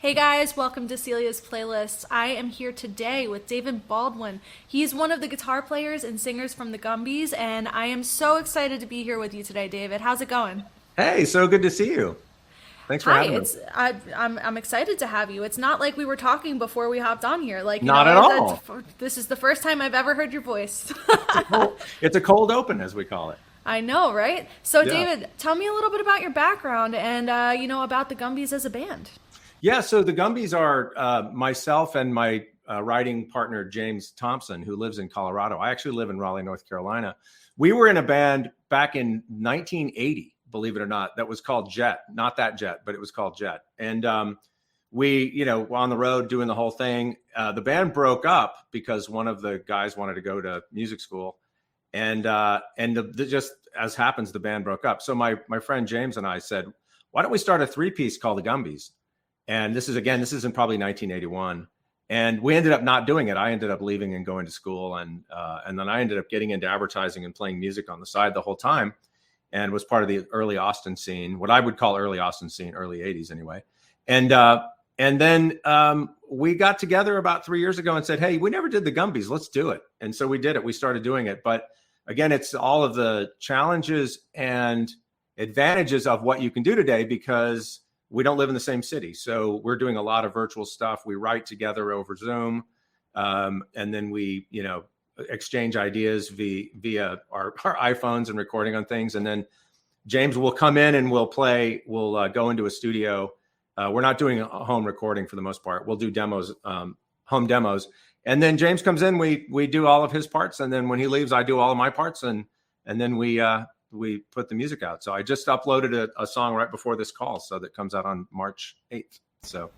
Hey guys, welcome to Celia's Playlists. I am here today with David Baldwin. He's one of the guitar players and singers from the Gumbies, and I am so excited to be here with you today, David. How's it going? Hey, so good to see you. Thanks for Hi, having me. I'm excited to have you. It's not like we were talking before we hopped on here. Not at all. This is the first time I've ever heard your voice. It's a cold open, as we call it. I know, right? So, Yeah. David, tell me a little bit about your background and about the Gumbies as a band. Yeah. So the Gumbies are myself and my writing partner, James Thompson, who lives in Colorado. I actually live in Raleigh, North Carolina. We were in a band back in 1980, believe it or not, that was called Jet. Not that Jet, but it was called Jet. And were on the road doing the whole thing. The band broke up because one of the guys wanted to go to music school. Just as happens, the band broke up. So my friend James and I said, why don't we start a three-piece called the Gumbies? And this is in probably 1981. And we ended up not doing it. I ended up leaving and going to school. And then I ended up getting into advertising and playing music on the side the whole time, and was part of the early Austin scene, what I would call early Austin scene, early 80s anyway. And then we got together about 3 years ago and said, hey, we never did the Gumbies. Let's do it. And so we did it. We started doing it. But again, it's all of the challenges and advantages of what you can do today, because we don't live in the same city. So we're doing a lot of virtual stuff. We write together over Zoom. And then we, exchange ideas via our iPhones and recording on things. And then James will come in and we'll go into a studio. We're not doing a home recording for the most part. We'll do demos, home demos. And then James comes in, we do all of his parts. And then when he leaves, I do all of my parts. And then we put the music out. So I just uploaded a song right before this call. So that comes out on March 8th. So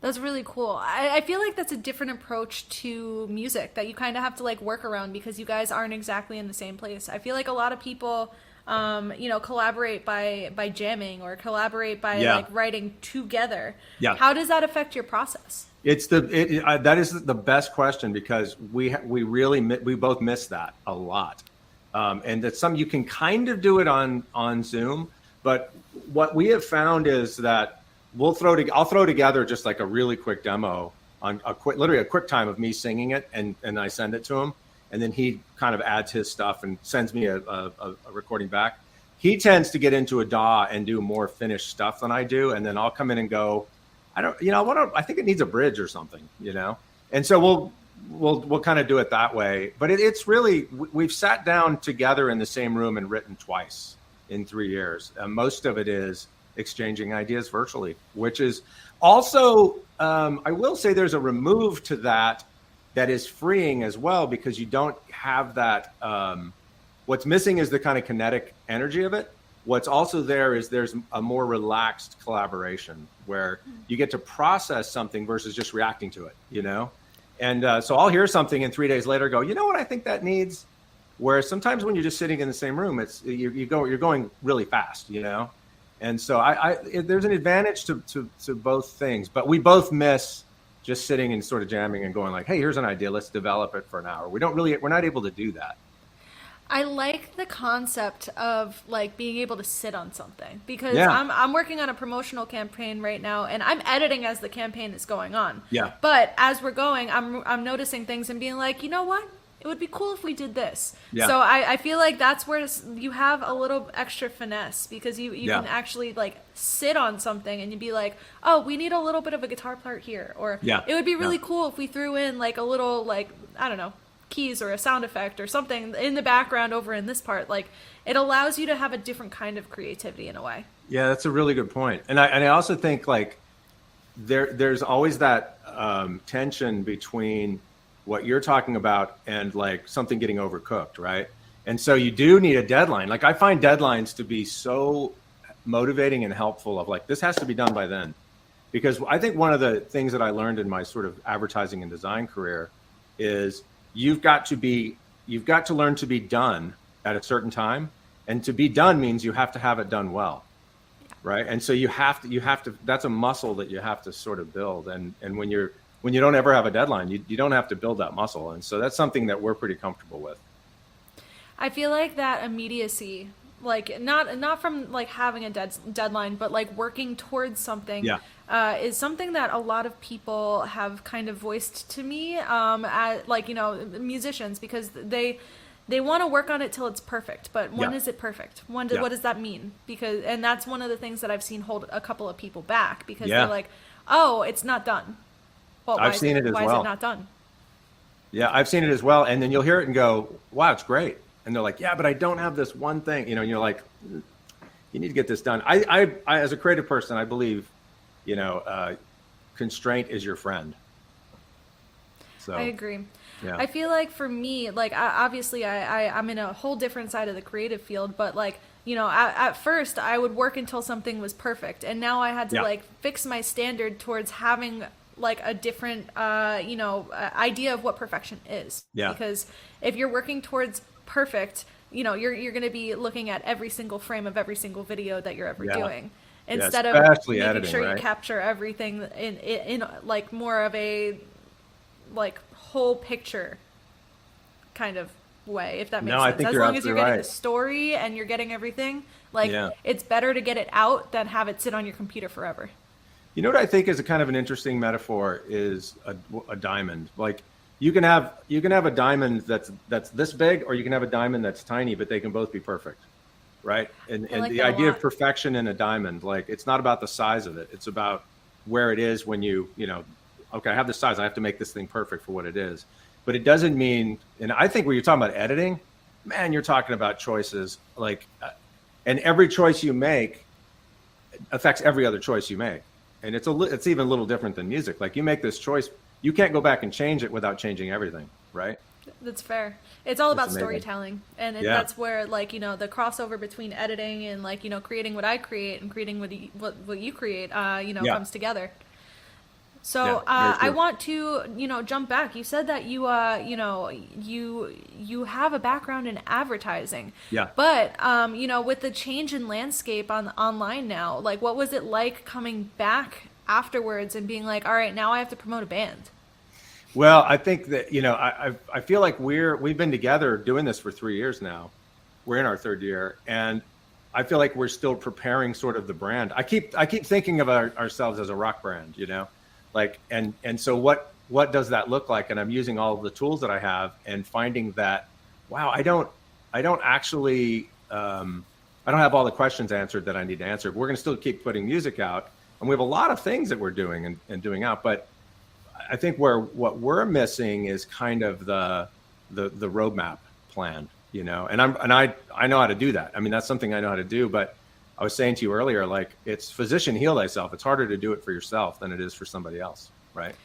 That's really cool. I feel like that's a different approach to music that you kind of have to work around because you guys aren't exactly in the same place. I feel like a lot of people, collaborate by jamming or collaborate by writing together. Yeah. How does that affect your process? That is the best question, because we both miss that a lot. And that's something you can kind of do it on Zoom. But what we have found is that I'll throw together just like a really quick demo on literally a quick time of me singing it, and I send it to him, and then he kind of adds his stuff and sends me a recording back. He tends to get into a DAW and do more finished stuff than I do, and then I'll come in and go, I think it needs a bridge or something, and so we'll kind of do it that way. But it's really, we've sat down together in the same room and written twice in 3 years. Most of it is exchanging ideas virtually, which is also, I will say there's a remove to that is freeing as well, because you don't have that. What's missing is the kind of kinetic energy of it. What's also there's a more relaxed collaboration where you get to process something versus just reacting to it, And so I'll hear something and 3 days later go, you know what, I think that needs. Whereas sometimes when you're just sitting in the same room, you're going really fast, And so there's an advantage to both things, but we both miss just sitting and sort of jamming and going like, hey, here's an idea, let's develop it for an hour. We're not able to do that. I like the concept of being able to sit on something because Yeah. I'm working on a promotional campaign right now, and I'm editing as the campaign is going on. Yeah. But as we're going, I'm noticing things and being like, you know what? It would be cool if we did this. Yeah. So I feel like that's where you have a little extra finesse because you can actually sit on something and you'd be like, oh, we need a little bit of a guitar part here. Or it would be really cool if we threw in a little, I don't know, keys or a sound effect or something in the background over in this part. It allows you to have a different kind of creativity in a way. Yeah, that's a really good point. And I also think there's always that tension between what you're talking about and something getting overcooked, right? And so you do need a deadline. I find deadlines to be so motivating and helpful of this has to be done by then. Because I think one of the things that I learned in my sort of advertising and design career is you've got to learn to be done at a certain time. And to be done means you have to have it done well. Right. And so you have to, that's a muscle that you have to sort of build. And when you don't ever have a deadline, you don't have to build that muscle. And so that's something that we're pretty comfortable with. I feel like that immediacy like not from like having a deadline, but like working towards something, is something that a lot of people have kind of voiced to me, at, like, you know, musicians, because they want to work on it till it's perfect, but when is it perfect? What does that mean? Because, and that's one of the things that I've seen hold a couple of people back, because they're like, oh, it's not done. Well, I've seen it as well. Why is it not done? Yeah, I've seen it as well. And then you'll hear it and go, wow, it's great. And they're like, yeah, but I don't have this one thing, you know, and you're like, you need to get this done. I as a creative person, I believe, you know, constraint is your friend. So I agree. Yeah. I feel like for me, like, obviously I'm in a whole different side of the creative field, but like, you know, at first I would work until something was perfect. And now I had to like fix my standard towards having like a different, you know, idea of what perfection is. Yeah. Because if you're working towards perfect, you know, you're going to be looking at every single frame of every single video that you're ever doing. Instead of making editing, sure right? You capture everything in like more of a like whole picture kind of way, if that makes sense. As long as you're getting the story and you're getting everything, like it's better to get it out than have it sit on your computer forever. You know what I think is a kind of an interesting metaphor is a diamond. Like you can have a diamond that's this big, or you can have a diamond that's tiny, but they can both be perfect, right? And like the idea of perfection in a diamond, like it's not about the size of it; it's about where it is when you know, okay, I have this size, I have to make this thing perfect for what it is. But it doesn't mean, and I think when you're talking about editing, man, you're talking about choices, like, and every choice you make affects every other choice you make. And it's even a little different than music. Like you make this choice, you can't go back and change it without changing everything, right? That's fair. It's all about storytelling. And that's where, like, you know, the crossover between editing and, like, you know, creating what I create and creating what you create, you know, comes together. So I want to, you know, jump back. You said that you, you know, you have a background in advertising. Yeah. But, you know, with the change in landscape online now, like, what was it like coming back afterwards and being like, all right, now I have to promote a band? Well, I think that, you know, I feel like we've been together doing this for 3 years now. We're in our third year, and I feel like we're still preparing sort of the brand. I keep thinking of ourselves as a rock brand, you know. Like, and so what does that look like? And I'm using all of the tools that I have and finding that, wow, I don't actually, I don't have all the questions answered that I need to answer. We're going to still keep putting music out, and we have a lot of things that we're doing and doing out. But I think what we're missing is kind of the roadmap plan, you know, and I know how to do that. I mean, that's something I know how to do, but I was saying to you earlier, like, it's physician heal thyself. It's harder to do it for yourself than it is for somebody else, right?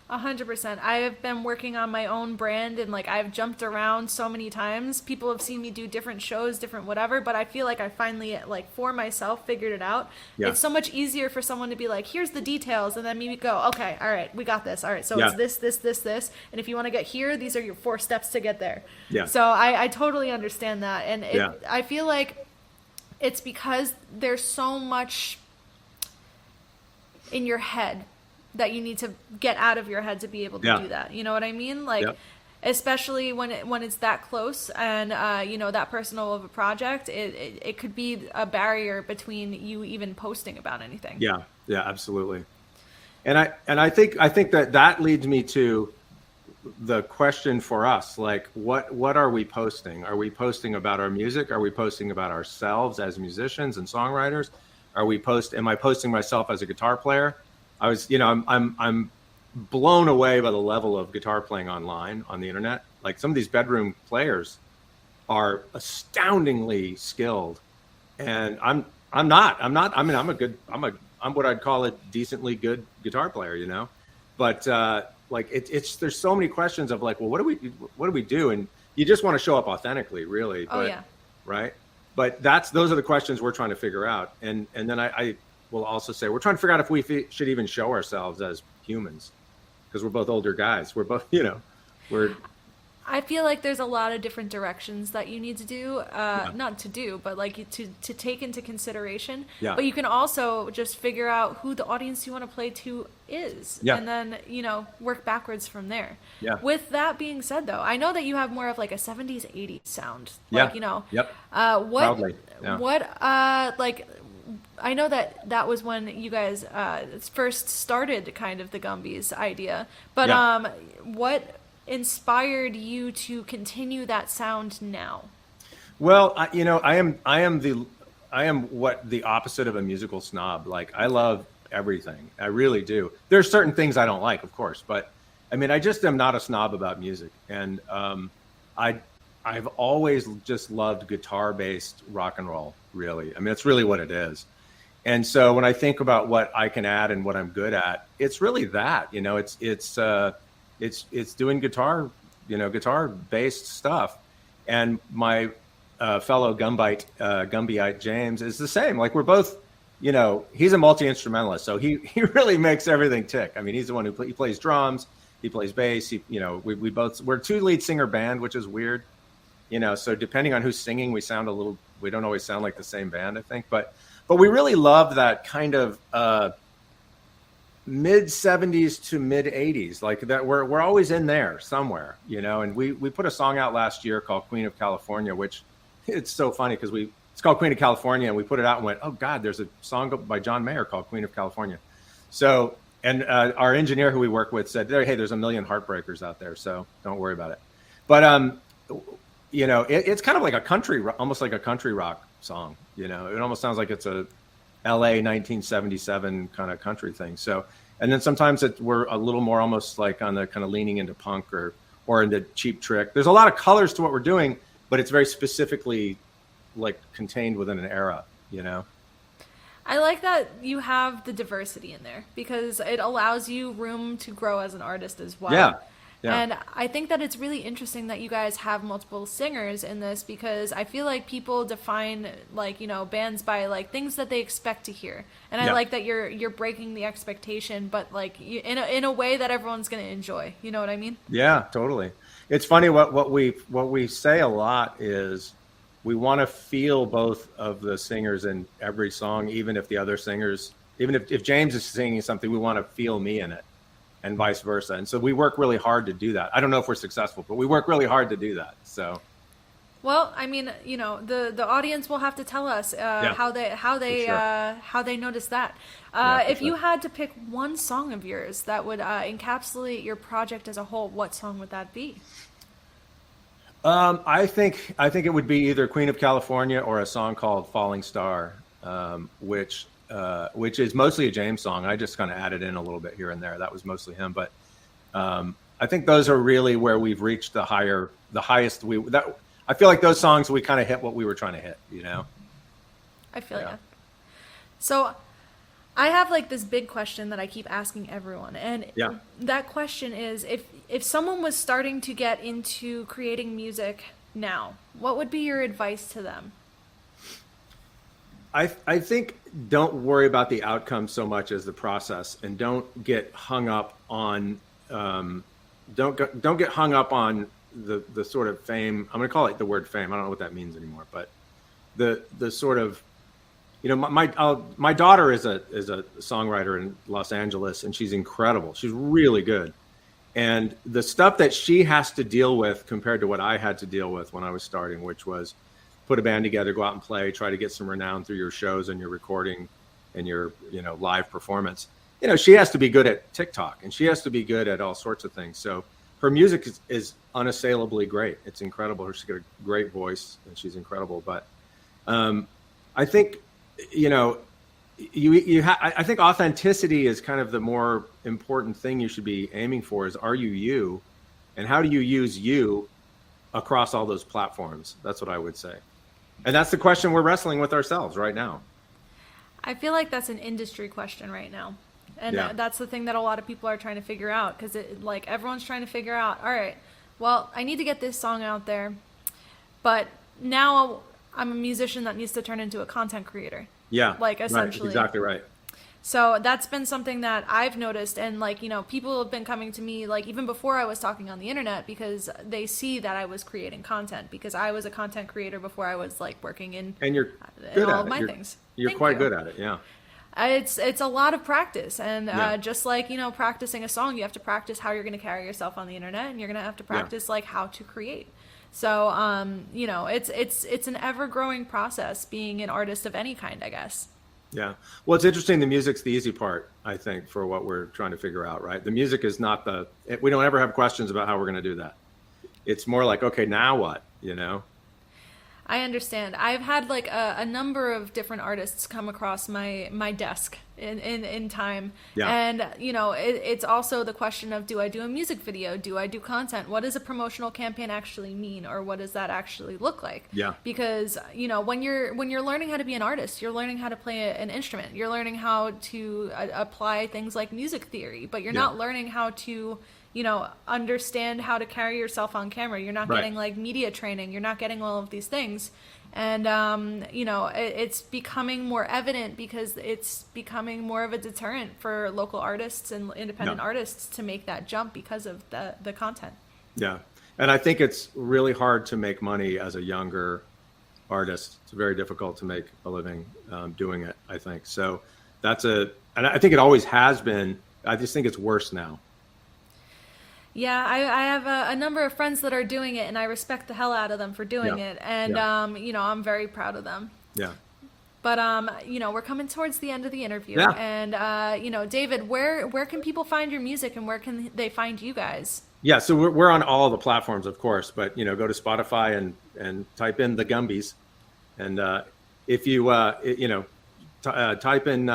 100%. I have been working on my own brand, and like I've jumped around so many times. People have seen me do different shows, different whatever, but I feel like I finally, like, for myself, figured it out. Yeah. It's so much easier for someone to be like, here's the details, and then me go, okay, all right, we got this. All right, so it's this, and if you want to get here, these are your 4 steps to get there. Yeah. So I totally understand that, and I feel like it's because there's so much in your head that you need to get out of your head to be able to do that. You know what I mean? Like, especially when it's that close and, you know, that personal of a project, it could be a barrier between you even posting about anything. Yeah. Yeah, absolutely. And I think that leads me to the question for us, like, what are we posting? Are we posting about our music? Are we posting about ourselves as musicians and songwriters? Am I posting myself as a guitar player? I was, you know, I'm blown away by the level of guitar playing online on the internet. Like, some of these bedroom players are astoundingly skilled, and I'm not. I mean, I'm what I'd call a decently good guitar player, you know, but like there's so many questions of like, well, what do we do? And you just want to show up authentically, really. But, right. But those are the questions we're trying to figure out. And then I will also say, we're trying to figure out if we should even show ourselves as humans, because we're both older guys. We're both, you know, we're I feel like there's a lot of different directions that you need to do, not to do, but like to take into consideration. Yeah. But you can also just figure out who the audience you want to play to is, Yeah. and then, work backwards from there. Yeah. With that being said, though, I know that you have more of like a 70s, 80s sound. Yeah. Like, Yep. Proudly. Yeah. Like, I know that was when you guys first started kind of the Gumby's idea, but what inspired you to continue that sound now? Well, I am what the opposite of a musical snob. Like, I love everything. I really do. There's certain things I don't like, of course, but I mean, I just am not a snob about music. And I've always just loved guitar-based rock and roll, really. I mean, it's really what it is. And so when I think about what I can add and what I'm good at, it's really that, it's doing guitar-based stuff. And my fellow Gumbyite James is the same. Like, we're both, he's a multi-instrumentalist, so he really makes everything tick. I mean, he's the one he plays drums, he plays bass. We're a 2 lead singer band, which is weird, so depending on who's singing, we don't always sound like the same band, I think, but we really love that kind of mid 70s to mid 80s, like that. We're always in there somewhere, and we put a song out last year called Queen of California, which it's so funny because it's called Queen of California, and we put it out and went, oh God, there's a song by John Mayer called Queen of California. So, and our engineer who we work with said, hey, there's a million heartbreakers out there, so don't worry about it. But it's kind of like almost like a country rock song. It almost sounds like it's a LA 1977 kind of country thing. So, and then sometimes we're a little more almost like on the kind of leaning into punk or into Cheap Trick. There's a lot of colors to what we're doing, but it's very specifically like contained within an era, I like that you have the diversity in there because it allows you room to grow as an artist as well. Yeah. Yeah. And I think that it's really interesting that you guys have multiple singers in this because I feel like people define bands by like things that they expect to hear. And I like that you're breaking the expectation, but like in a way that everyone's going to enjoy. You know what I mean? Yeah, totally. It's funny what we say a lot is we want to feel both of the singers in every song, even if the other singers, even if James is singing something, we want to feel me in it. And vice versa. And so we work really hard to do that. I don't know if we're successful, but we work really hard to do that. So, well, I mean, the audience will have to tell us how they notice that. If you had to pick one song of yours that would encapsulate your project as a whole, what song would that be? I think it would be either Queen of California or a song called Falling Star, which is mostly a James song. I just kind of added in a little bit here and there. That was mostly him, but I think those are really where we've reached the highest. I feel like those songs we kind of hit what we were trying to hit. I feel you. So I have like this big question that I keep asking everyone, and that question is if someone was starting to get into creating music now, what would be your advice to them? I think don't worry about the outcome so much as the process, and don't get hung up on don't get hung up on the sort of fame. I'm going to call it the word fame. I don't know what that means anymore, but the sort of my daughter is a songwriter in Los Angeles, and she's incredible. She's really good, and the stuff that she has to deal with compared to what I had to deal with when I was starting, which was put a band together, go out and play, try to get some renown through your shows and your recording and your, live performance. She has to be good at TikTok, and she has to be good at all sorts of things. So her music is unassailably great. It's incredible. She's got a great voice, and she's incredible. But I think, I think authenticity is kind of the more important thing you should be aiming for is, are you you? And how do you use you across all those platforms? That's what I would say. And that's the question we're wrestling with ourselves right now. I feel like that's an industry question right now. And that's the thing that a lot of people are trying to figure out, because everyone's trying to figure out, all right, well, I need to get this song out there, but now I'm a musician that needs to turn into a content creator. Yeah. Essentially. Right. Exactly right. So that's been something that I've noticed, and like, you know, people have been coming to me like even before I was talking on the internet because they see that I was creating content, because I was a content creator before I was like working in and you're in good all at of it. my things. You're Thank quite you. good at it. Yeah. It's a lot of practice, and Yeah. just like, you know, practicing a song, you have to practice how you're going to carry yourself on the internet, and you're going to have to practice like how to create. So you know, it's an ever growing process being an artist of any kind, I guess. Yeah. Well, it's interesting. The music's the easy part, I think, for what we're trying to figure out, right? The music is not we don't ever have questions about how we're going to do that. It's more like, okay, now what, you know? I understand. I've had like a number of different artists come across my desk in time. Yeah. And, you know, it's also the question of, do I do a music video? Do I do content? What does a promotional campaign actually mean? Or what does that actually look like? Yeah. Because, you know, when you're learning how to be an artist, you're learning how to play an instrument. You're learning how to apply things like music theory, but you're not learning how to, you know, understand how to carry yourself on camera. You're not getting like media training. You're not getting all of these things. And, you know, it's becoming more evident because it's becoming more of a deterrent for local artists and independent artists to make that jump because of the content. Yeah. And I think it's really hard to make money as a younger artist. It's very difficult to make a living doing it, I think. So and I think it always has been. I just think it's worse now. Yeah, I have a number of friends that are doing it, and I respect the hell out of them for doing it. And, you know, I'm very proud of them. Yeah. But, you know, we're coming towards the end of the interview. Yeah. And, you know, David, where can people find your music, and where can they find you guys? Yeah, so we're on all the platforms, of course, but, you know, go to Spotify and type in the Gumbies. And if you, you know, type in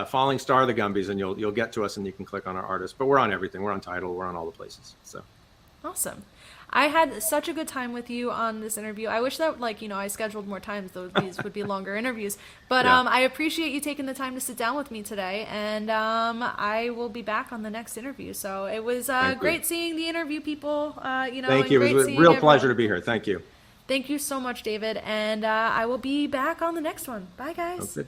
Falling Star, the Gumbies, and you'll get to us, and you can click on our artists. But we're on everything. We're on Tidal. We're on all the places. So awesome. I had such a good time with you on this interview. I wish that, like, you know, I scheduled more times. These would be longer interviews. But I appreciate you taking the time to sit down with me today. And I will be back on the next interview. So it was great seeing the interview, people. You know, thank you. It was a real pleasure to be here. Thank you. Thank you so much, David. And I will be back on the next one. Bye, guys. Okay.